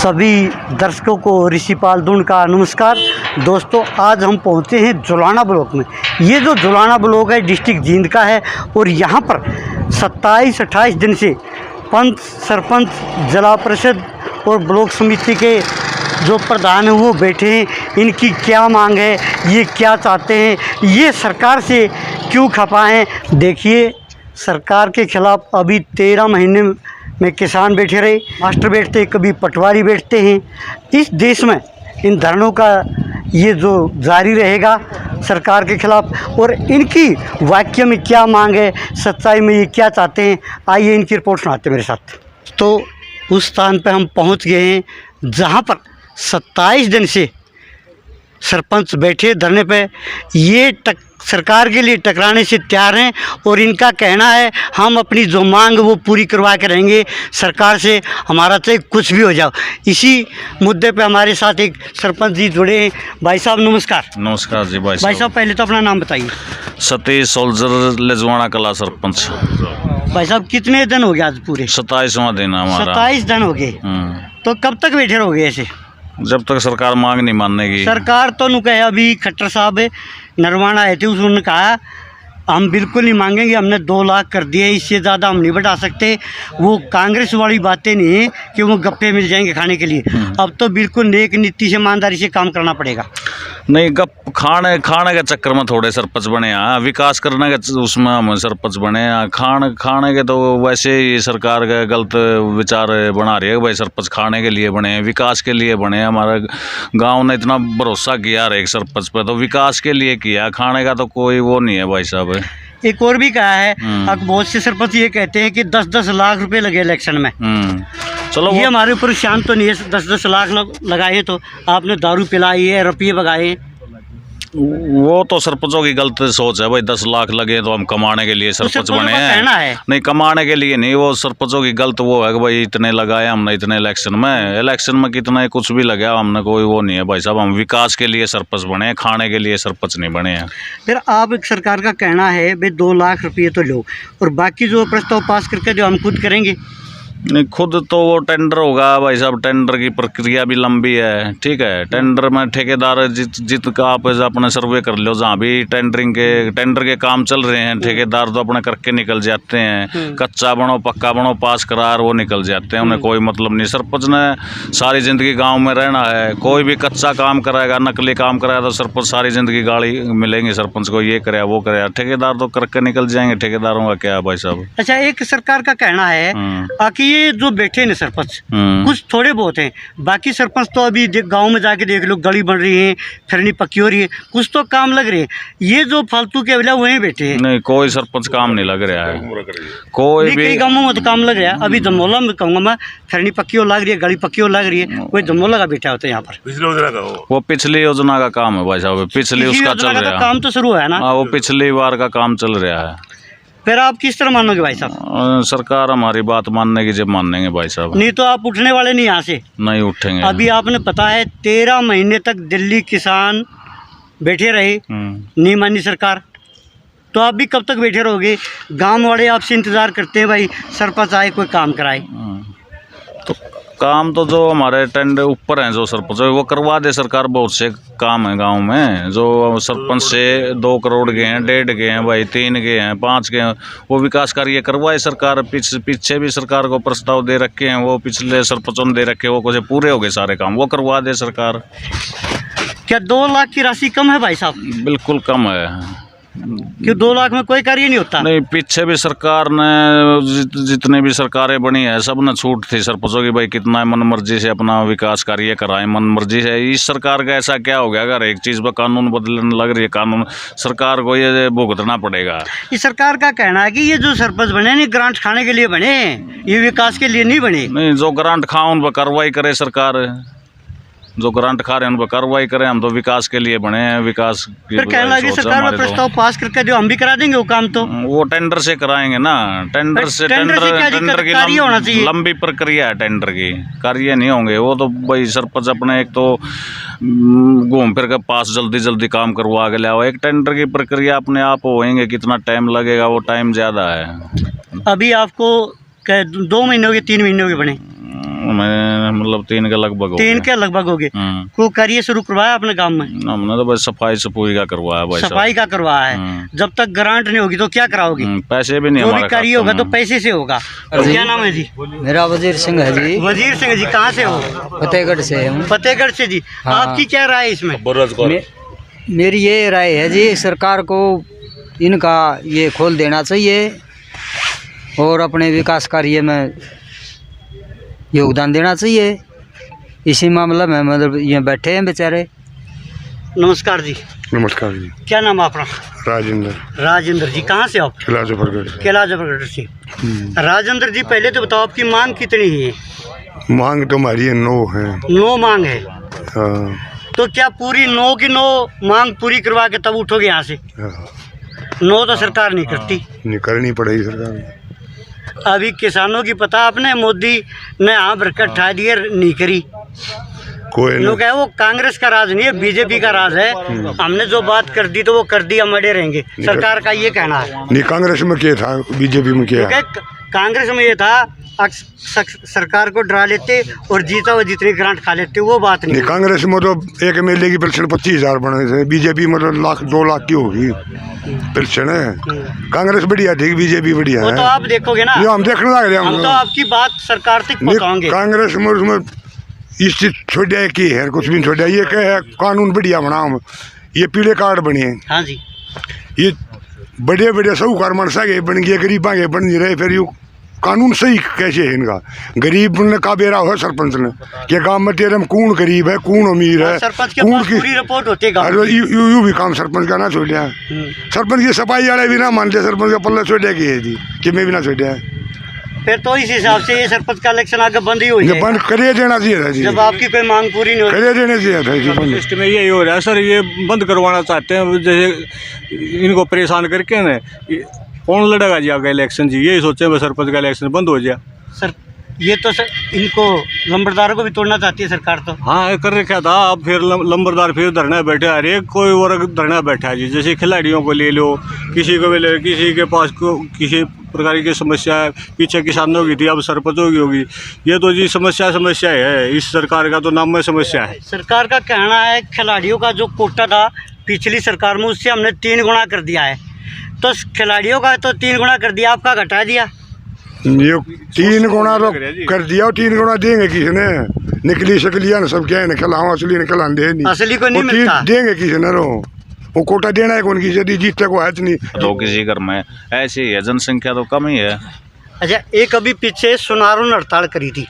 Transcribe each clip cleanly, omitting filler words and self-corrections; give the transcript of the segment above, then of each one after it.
सभी दर्शकों को ऋषिपाल दून का नमस्कार। दोस्तों, आज हम पहुंचे हैं जुलाना ब्लॉक में। ये जो जुलाना ब्लॉक है डिस्ट्रिक्ट जींद का है और यहाँ पर 27-28 दिन से पंच, सरपंच, जिला परिषद और ब्लॉक समिति के जो प्रधान हैं वो बैठे हैं। इनकी क्या मांग है, ये क्या चाहते हैं, ये सरकार से क्यों खपा हैं। देखिए, सरकार के खिलाफ अभी 13 महीने में किसान बैठे रहे, मास्टर बैठते, कभी पटवारी बैठते हैं। इस देश में इन धरनों का ये जो जारी रहेगा सरकार के खिलाफ, और इनकी वाक्य में क्या मांग है, सच्चाई में ये क्या चाहते हैं, आइए इनकी रिपोर्ट सुनाते मेरे साथ। तो उस स्थान पर हम पहुंच गए हैं जहां पर 27 दिन से सरपंच बैठे धरने पे। ये सरकार के लिए टकराने से तैयार हैं और इनका कहना है हम अपनी जो मांग वो पूरी करवा के रहेंगे सरकार से, हमारा चाहे कुछ भी हो जाओ। इसी मुद्दे पे हमारे साथ एक सरपंच जी जुड़े हैं। भाई साहब नमस्कार। नमस्कार जी। भाई साहब पहले तो अपना नाम बताइए। सतीश सोल्जर लेजवाना कला सरपंच। भाई साहब कितने दिन हो गए आज? पूरे 27वां दिन है हमारा। 27 दिन हो गए। तो कब तक बैठे रहोगे ऐसे? जब तक सरकार मांग नहीं मानेगी। सरकार तो नु कहे, अभी खट्टर साहब नरवाना आए थे, उसने कहा हम बिल्कुल नहीं मांगेंगे, हमने 2 लाख कर दिए, इससे ज़्यादा हम नहीं बढ़ा सकते। वो कांग्रेस वाली बातें नहीं है कि वो गप्पे मिल जाएंगे खाने के लिए। अब तो बिल्कुल नेक नीति से, ईमानदारी से काम करना पड़ेगा। नहीं, गप खाने के चक्कर में थोड़े सरपंच बने हैं, विकास करने के उसमें हम सरपंच बने हैं। खाने के तो वैसे ही सरकार का गलत विचार बना रही है। भाई सरपंच खाने के लिए बने हैं, विकास के लिए बने हैं। हमारा गांव ने इतना भरोसा किया हर एक सरपंच पे, तो विकास के लिए किया, खाने का तो कोई वो नहीं है भाई साहब। एक और भी कहा है, अब बहुत से सरपंच ये कहते हैं कि 10-10 लाख रुपए लगे इलेक्शन में। चलो, ये हमारे ऊपर शांत तो नहीं है। 10-10 लाख लगाए तो आपने दारू पिलाई है, रुपये बगाए। वो तो सरपंचों की गलत सोच है भाई। 10 लाख लगे तो हम कमाने के लिए सरपंच बने हैं। नहीं, कमाने के लिए नहीं, वो सरपंचों की गलत वो है कि भाई इतने लगाए हमने, इतने इलेक्शन में कितना कुछ भी लगा हमने, कोई वो नहीं है भाई साहब। हम विकास के लिए सरपंच बने हैं, खाने के लिए सरपंच नहीं बने हैं। फिर आप एक सरकार का कहना है भाई 2 लाख रुपये तो लो और बाकी जो प्रस्ताव पास करके जो हम खुद करेंगे। नहीं, खुद तो वो टेंडर होगा भाई साहब। टेंडर की प्रक्रिया भी लंबी है, ठीक है। टेंडर में ठेकेदार जित का आप अपने सर्वे कर लो, जहाँ भी टेंडर के काम चल रहे हैं, ठेकेदार तो अपने करके निकल जाते हैं। कच्चा बनो पक्का बनो पास करार वो निकल जाते हैं, उन्हें कोई मतलब नहीं। सरपंच ने सारी ज़िंदगी गांव में रहना है। कोई भी कच्चा काम कराएगा, नकली काम कराएगा तो सरपंच सारी ज़िंदगी गाली मिलेंगी सरपंच को, ये कराया वो कराया। ठेकेदार तो करके निकल जाएंगे, ठेकेदारों का क्या है भाई साहब। अच्छा, एक सरकार का कहना है कि ये जो बैठे हैं सरपंच कुछ थोड़े बहुत हैं, बाकी सरपंच तो अभी गांव में जाके देख लो, गली बन रही है, फिरनी पक्की हो रही है, कुछ तो काम लग रहे हैं। ये जो फालतू के अवला वहीं बैठे हैं। नहीं, कोई सरपंच काम नहीं लग रहा है, कोई भी। कई गाँवों में तो काम लग रहा है। अभी जमोला में कहूँगा मैं, फिरनी पक्की लग रही है, गली पक्की लग रही है, कोई जमोला का बैठा होता है यहाँ पर। वो पिछली योजना का काम है भाई साहब, पिछली उसका चल रहा है काम तो शुरू है ना। वो पिछली बार का काम चल रहा है। फिर आप किस तरह मानोगे भाई साहब? सरकार हमारी बात मानने की जब मानेंगे भाई साहब। नहीं तो आप उठने वाले नहीं यहाँ से? नहीं उठेंगे। अभी आपने पता है 13 महीने तक दिल्ली किसान बैठे रहे, नहीं मानी सरकार, तो आप भी कब तक बैठे रहोगे? गांव वाले आपसे इंतजार करते हैं भाई सरपंच आए, कोई काम कराए। तो काम तो जो हमारे टेंडर ऊपर हैं, जो सरपंच वो करवा दे सरकार। बहुत से काम है गांव में, जो सरपंच से 2 करोड़ के हैं, 1.5 के हैं भाई, 3 के हैं, 5 के हैं, वो विकास कार्य करवाए सरकार। पीछे भी सरकार को प्रस्ताव दे रखे हैं, वो पिछले सरपंचों ने दे रखे, वो कुछ पूरे हो गए सारे काम, वो करवा दे सरकार। क्या 2 लाख की राशि कम है भाई साहब? बिल्कुल कम है। कि 2 लाख में कोई कार्य नहीं होता? नहीं, पीछे भी सरकार ने जितने भी सरकारें बनी है सब ने छूट थी सरपंचों की भाई, कितना मन मर्जी से अपना विकास कार्य कराएं, मन मर्जी से। इस सरकार का ऐसा क्या हो गया, अगर एक चीज़ पर कानून बदलने लग रही है, कानून सरकार को ये भुगतना पड़ेगा। इस सरकार का कहना है कि ये जो सरपंच बने नहीं ग्रांट खाने के लिए बने, ये विकास के लिए नहीं बने। नहीं, जो ग्रांट खाओ उन पर कार्रवाई करे सरकार, जो ग्रांट खा रहे हैं उन पर कार्रवाई करें। हम तो विकास के लिए बने हैं, विकास फिर कहने लगे सरकार में प्रस्ताव पास करके जो हम भी करा देंगे वो काम, तो वो टेंडर से कराएंगे ना। टेंडर की लंबी प्रक्रिया है, टेंडर की कार्य नहीं होंगे वो तो भाई सरपंच अपने एक तो घूम फिर के पास जल्दी काम करवा के लाओ। एक टेंडर की प्रक्रिया अपने आप होएंगे, कितना टाइम लगेगा, वो टाइम ज़्यादा है। अभी आपको 2 महीने हो गए, 3 महीने हो गए बने? में मतलब 3 के लगभग हो 3 गए। के लगभग हो गए। को कार्य शुरू करवाया अपने गांव में? हमने तो बस सफाई सफाई का करवाया भाई साहब। सफाई का करवाया है। जब तक ग्रांट नहीं होगी तो क्या कराओगे? पैसे भी नहीं जो भी हमारे कार्य खाते होगा तो में। पैसे से होगा। क्या नाम है जी? मेरा वजीर सिंह है जी, वजीर सिंह जी, कहाँ से हो? फतेहगढ़ से हूँ। फतेहगढ़ से जी। हाँ। आपकी क्या राय है इसमें? मेरी ये राय है जी, सरकार को इनका ये खोल देना चाहिए और अपने विकास कार्य में योगदान देना चाहिए। इसी मामले में मतलब ये बैठे हैं बेचारे। नमस्कार जी। नमस्कार जी। क्या नाम है आपका? राजेंद्र, राजेंद्र जी, कहाँ से आप? किला जफरगढ़ से। कैला जबरगढ़ से। राजेंद्र जी, पहले तो बताओ आपकी मांग कितनी है? मांग तो हमारी 9 है। 9 मांग है। हाँ, तो क्या पूरी 9 की 9 मांग पूरी करवा के तब उठोगे यहाँ से? हाँ, 9 तो सरकार नहीं करती। निकलनी पड़ेगी सरकार को। अभी किसानों की पता आपने, मोदी ने यहाँ बरकत ठा दिए, नहीं करी। कोई लोग है वो कांग्रेस का राज नहीं है, बीजेपी का राज है। हमने जो बात कर दी तो वो कर दी, हम अड़े रहेंगे। सरकार का ये कहना है। नहीं, कांग्रेस में क्या था, बीजेपी में क्या है? क्योंकि कांग्रेस में ये था सरकार को डरा लेते और जीता हुआ जितनी ग्रांट खा लेते, वो बात नहीं। नहीं, कांग्रेस में तो एक एमएलए की पेंशन 25,000 बने थे। बीजेपी में तो 2 लाख की होगी पेंशन है। कांग्रेस बढ़िया थी, बीजेपी बढ़िया वो है। तो आप देखोगे ना, ये हम देखने लग रहे हैं। हम तो आपकी बात सरकार तक पहुँचाएंगे। कांग्रेस में उसमें इस चीज छोड़ा है कि है, कुछ भी नहीं छोड़ा। ये क्या है, कानून बढ़िया बना। हम ये पीले कार्ड बने, हाँ जी। ये बड़े बड़े साहूकार मनसा के बन गए, गरीबा के बन नहीं रहे। फिर ये कानून सही कैसे है इनका? गरीब ने का बेरा हो सरपंच ने कि गांव में तेरे में कौन गरीब है, कौन अमीर है, सरपंच के कौन पास पूरी रिपोर्ट होती है गाँव अरे यू भी काम सरपंच का ना छोड़ा। सरपंच की सफाई वाले भी ना मानते, सरपंच का पल्ला छोड़ा की है जी कि मैं भी ना छोड़ा है। फिर तो इस हिसाब से ये सरपंच का इलेक्शन आगे बंद ही हो ये जाएगा। बंद करे देना चाहिए था जी, जब आपकी कोई मांग पूरी नहीं होती। करे देना चाहिए था जी बंद। लिस्ट में यही हो रहा है सर, ये बंद करवाना चाहते हैं। जैसे इनको परेशान करके ना, कौन लड़ेगा जी आगे इलेक्शन जी? यही सोचे मैं सरपंच का इलेक्शन बंद हो जाए। सर ये तो सर इनको लंबरदारों को भी तोड़ना चाहती है सरकार तो। हाँ, कर रखा था। अब फिर लंबरदार फिर धरना बैठा, हर एक कोई वर्ग धरना बैठा है जी। जैसे खिलाड़ियों को ले लो, किसी को भी ले, किसी के पास को किसी प्रकार की समस्या है। पीछे किसानों की थी, अब सरपंचों की होगी। ये तो जी समस्या है। इस सरकार का तो नाम में समस्या है। सरकार का कहना है खिलाड़ियों का जो कोटा था पिछली सरकार में, उससे हमने 3 गुना कर दिया है। तो खिलाड़ियों का तो 3 गुना कर दिया, आपका घटा दिया। ये 3 गुना तो कर दिया, और 3 गुना देंगे किसने? निकली शकलिया सब क्या है, खिलाओ असली ने खिला दे नहीं, असली को नहीं वो मिलता। देंगे किसने? रो वो कोटा देना है कौन? किसी जीतने को है नहीं। तो किसी घर में ऐसी है, जनसंख्या तो कम ही है। अच्छा, एक अभी पीछे सुनारों ने हड़ताल करी थी,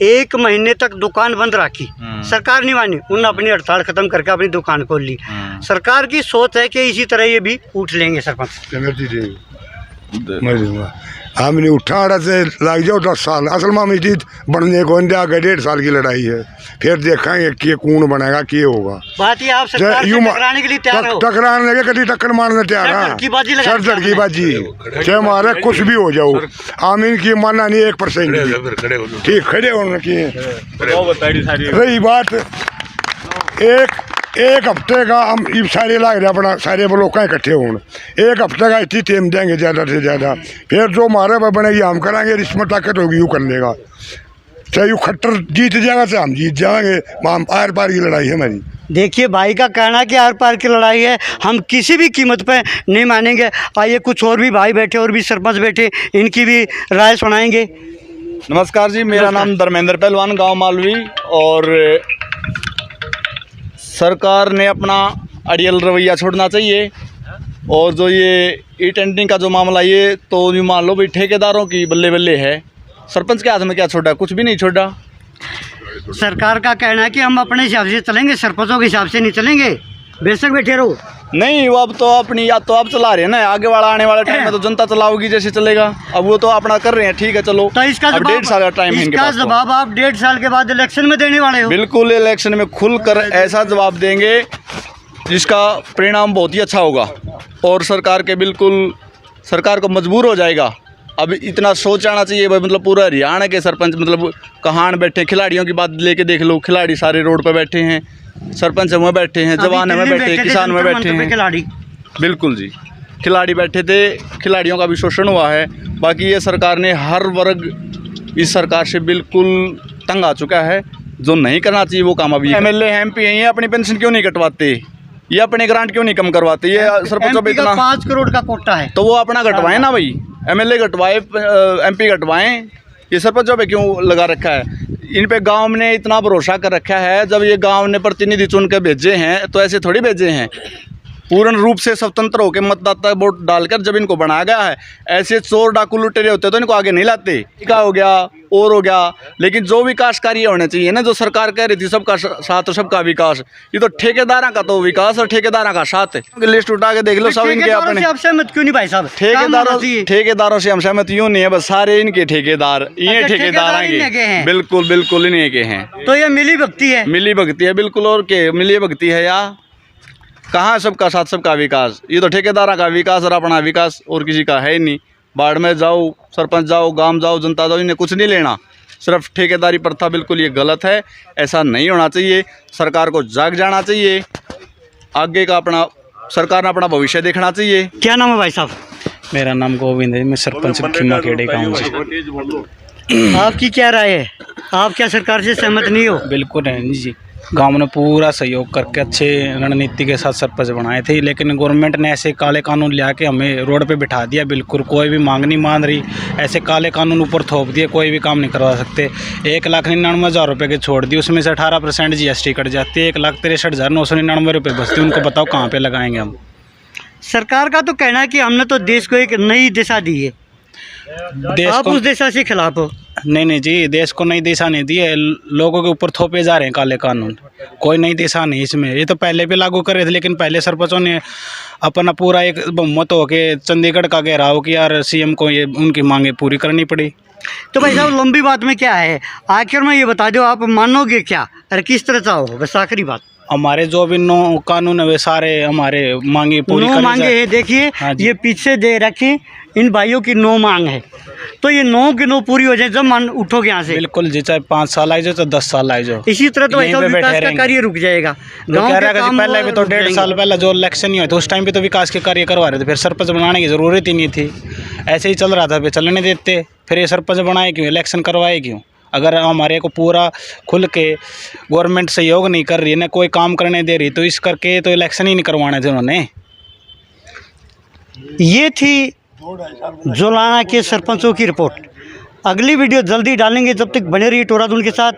1 महीने तक दुकान बंद रखी। सरकार नहीं मानी, उन्होंने अपनी हड़ताल खत्म करके अपनी दुकान खोल ली। सरकार की सोच है कि इसी तरह ये भी उठ लेंगे सरपंच। एनर्जी देंगे, मैं दूंगा। हमने उठा से लग जाओ 10 साल। असल में हमें चीज बनने को आगे 1.5 साल की लड़ाई है। फिर देखेंगे कि कौन बनेगा, क्या होगा। बात ये, आप सरकार से टकराने के लिए तैयार हो? टकराने के कभी टक्कर मारने तैयार है। सर लड़कीबाजी चाहे मारे कुछ भी हो जाओ, आमीन की मानना नहीं 1%। ठीक खड़े होने की रही बात। एक हफ्ते का हम सारे लाग रहे अपना, सारे लोग इकट्ठे होने। 1 हफ्ते का इतनी टेम देंगे ज़्यादा से ज़्यादा। फिर जो हमारे पर बनेगी हम कराएंगे, इसमें ताकत होगी यूँ कर लेगा। चाहे यूँ खट्टर जीत जाएगा चाहे हम जीत जाएंगे। हम आर पार की लड़ाई है हमारी। देखिए भाई का कहना कि आर पार की लड़ाई है, हम किसी भी कीमत पे नहीं मानेंगे। आइए कुछ और भी भाई बैठे और भी सरपंच बैठे, इनकी भी राय सुनाएंगे। नमस्कार जी, मेरा नाम धर्मेंद्र पहलवान, गांव मालवी। और सरकार ने अपना अड़ियल रवैया छोड़ना चाहिए। और जो ये ई टेंडरिंग का जो मामला, ये तो यूँ मान लो भाई ठेकेदारों की बल्ले बल्ले है। सरपंच के हाथ में क्या छोड़ा? कुछ भी नहीं छोड़ा। सरकार का कहना है कि हम अपने हिसाब से चलेंगे, सरपंचों के हिसाब से नहीं चलेंगे। बेशक बैठे रहो। नहीं, वो अब तो अपनी याद तो आप चला रहे हैं ना, आगे वाला आने वाला टाइम में तो जनता चलाओगी जैसे चलेगा। अब वो तो अपना कर रहे हैं, ठीक है चलो। तो इसका अब 1.5 साल का टाइम है इनके इसका पास तो। जवाब आप 1.5 साल के बाद इलेक्शन में देने वाले हो? बिल्कुल, इलेक्शन में खुलकर ऐसा जवाब देंगे जिसका परिणाम बहुत ही अच्छा होगा। और सरकार को मजबूर हो जाएगा। अब इतना सोच आना चाहिए भाई, मतलब पूरा हरियाणा के सरपंच मतलब कहाँ बैठे। खिलाड़ियों की बात लेके देख लो, खिलाड़ी सारे रोड पर बैठे हैं, सरपंच में बैठे हैं, जवान में बैठे हैं, किसान में बैठे हैं। खिलाड़ी बिल्कुल जी, खिलाड़ी बैठे थे। खिलाड़ियों का भी शोषण हुआ है। बाकी ये सरकार ने हर वर्ग इस सरकार से बिल्कुल तंग आ चुका है। जो नहीं करना चाहिए वो काम अभी MLA हैं, MP हैं, ये अपनी पेंशन क्यों नहीं कटवाते, ये अपने ग्रांट क्यों नहीं कम करवाते, ये सरपंचों पे MP का इतना 5 करोड़ का कोटा है। तो वो अपना घटवाएं ना भाई, MLA घटवाए, MP घटवाएं, ये सरपंचों पे क्यों लगा रखा है। इन पे गांव ने इतना भरोसा कर रखा है, जब ये गांव ने प्रतिनिधि चुन के भेजे हैं तो ऐसे थोड़ी भेजे हैं, पूर्ण रूप से स्वतंत्र होकर मतदाता वोट डालकर जब इनको बनाया गया है। ऐसे चोर डाकू लुटेरे होते तो इनको आगे नहीं लाते। क्या हो गया और हो गया, लेकिन जो विकास कार्य होने चाहिए ना, जो सरकार कह रही थी सबका साथ और सबका विकास, ये तो ठेकेदारों का तो विकास और ठेकेदारों का साथ है। लिस्ट उठा के देख लो सब इनके ठेकेदारों अपने। से आप सहमत क्यों नहीं भाई साहब? काम होना चाहिए। ठेकेदारों से हम सहमत यूँ नहीं है, बस सारे इनके ठेकेदार, ये अच्छा, ठेकेदार इन्हीं के हैं। बिल्कुल बिल्कुल इन्हीं के हैं। तो ये मिली भक्ति है। मिली भगती है बिल्कुल, और के मिली भगती है या कहाँ सबका साथ सबका विकास, ये तो ठेकेदार का विकास और अपना विकास और किसी का है ही नहीं। बाढ़ में जाओ, सरपंच जाओ, गांव जाओ, जनता जाओ, इन्हें कुछ नहीं लेना, सिर्फ ठेकेदारी प्रथा बिल्कुल ये गलत है, ऐसा नहीं होना चाहिए। सरकार को जाग जाना चाहिए, आगे का अपना सरकार ने अपना भविष्य देखना चाहिए। क्या नाम है भाई साहब? मेरा नाम गोविंद है, मैं सरपंच खीमा खेड़े गाँव से। आपकी क्या राय है? आप क्या सरकार से सहमत नहीं हो? बिल्कुल नहीं जी, गांव ने पूरा सहयोग करके अच्छे रणनीति के साथ सरपंच बनाए थे, लेकिन गवर्नमेंट ने ऐसे काले कानून ला के हमें रोड पे बिठा दिया। बिल्कुल कोई भी मांग नहीं मान रही, ऐसे काले कानून ऊपर थोप दिए, कोई भी काम नहीं करवा सकते। 1,99,000 रुपये के छोड़ दिए, उसमें से 18% GST कट जाती है, 1,63,999 रुपये बचते। उनको बताओ कहाँ पे लगाएंगे हम। सरकार का तो कहना है कि हमने तो देश को एक नई दिशा दी है, देश आप को उस दिशा से खिलाफ हो? नहीं जी, देश को नई दिशा नहीं दी है, लोगों के ऊपर थोपे जा रहे हैं काले कानून। कोई नई दिशा नहीं इसमें, ये तो पहले भी लागू कर रहे थे, लेकिन पहले सरपंचों ने अपना पूरा एक बहुमत होके चंडीगढ़ का घेराव किया और CM को ये उनकी मांगे पूरी करनी पड़ी। तो भाई साहब लंबी बात में क्या है, आखिर में ये बता दो, आप मानोगे क्या और किस तरह चाहो? बस आखिरी बात। हमारे जो भी 9 कानून है वे सारे हमारे मांगे पूरी 9 करी मांगे जाए। हैं, देखिए हाँ जी। ये पीछे दे रखी, इन भाइयों की 9 मांग है, तो ये 9 की 9 पूरी हो जाए जब मान उठोगे यहाँ से। बिल्कुल जी, चाहे 5 साल आई जाओ चाहे 10 साल आई जाओ, इसी तरह तो भाई यहीं साहब पे बैठे विकास का रहेंगे। कार्य रुक जाएगा। लोग गाँव कह के रहा है कि काम पहले भी तो 1.5 साल पहले जो इलेक्शन नहीं हुए थे उस टाइम पे तो विकास के कार्य करवा रहे थे, फिर सरपंच बनाने की ज़रूरत ही नहीं थी, ऐसे ही चल रहा था, फिर चलने देते। फिर ये सरपंच बनाए क्यों, इलेक्शन करवाए क्यों? अगर हमारे को पूरा खुल के गवर्नमेंट सहयोग नहीं कर रही है, ना कोई काम करने दे रही, तो इस करके तो इलेक्शन ही नहीं करवाने थे उन्होंने। ये थी जुलाना के सरपंचों की रिपोर्ट। अगली वीडियो जल्दी डालेंगे, जब तक बने रहिए टोरादुन के साथ।